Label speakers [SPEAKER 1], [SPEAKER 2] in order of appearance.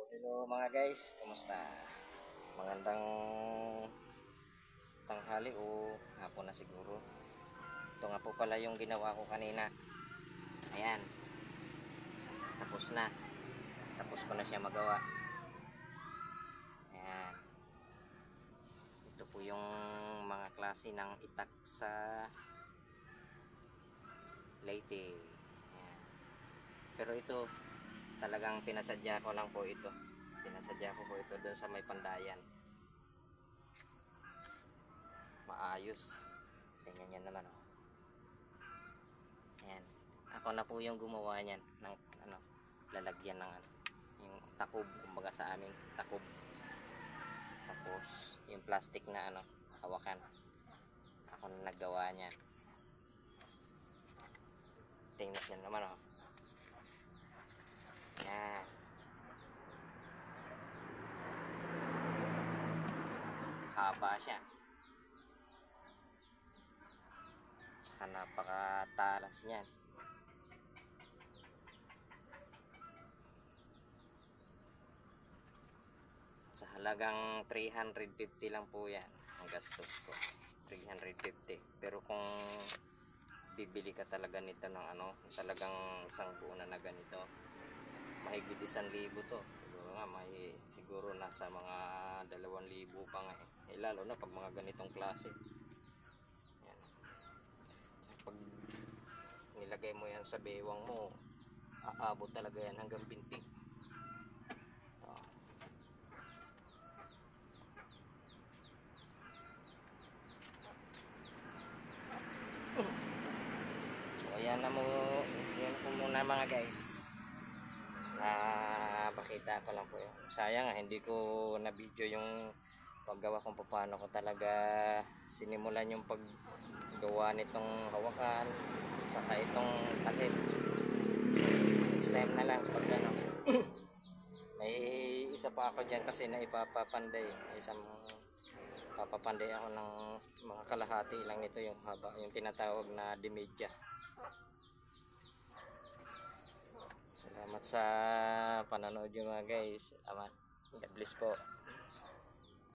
[SPEAKER 1] Hello mga guys, kumusta? Magandang tanghali o hapon na siguro. Ito nga po pala yung ginawa ko kanina. Ayan, tapos na. Tapos ko na siya magawa. Ayan. Ito po yung mga klase ng itak sa Leyte. Ayan. Pero ito, talagang pinasadya ko lang po ito. Pinasadya ko po ito doon sa may Pandayan. Maayos. Tingnan nyo naman oh. Ayan. Ako na po yung gumawa niyan ng lalagyan ng yung takob, kumbaga sa amin, takob. Tapos yung plastic na hawakan. Ako na naggawa niyan. Tingnan niyo naman oh. Ayan. Haba siya. Tsaka napakatalas niyan. Sa halagang 350 lang po yan ang gastos ko. 350. Pero kung bibili ka talaga nito ng talagang isang buo na ganito, mahigit 1,000 to. Siguro nga siguro nasa mga 2,000 pa nga lalo na pag mga ganitong klase. Yan. Pag nilagay mo yan sa bewang mo, aabot talaga yan hanggang binti. Yan po muna mga guys, na pakita ko lang po yun. Sayang hindi ko na video yung paggawa kung paano ko talaga sinimulan yung paggawa nitong hawakan saka itong takip. Next time na lang pag may isa pa ako dyan kasi na ipapapanday. May isang papapanday ako ng mga kalahati lang nito, yung haba, yung tinatawag na dimedya. Salamat sa panonood nyo mga guys. Salamat. God bless po.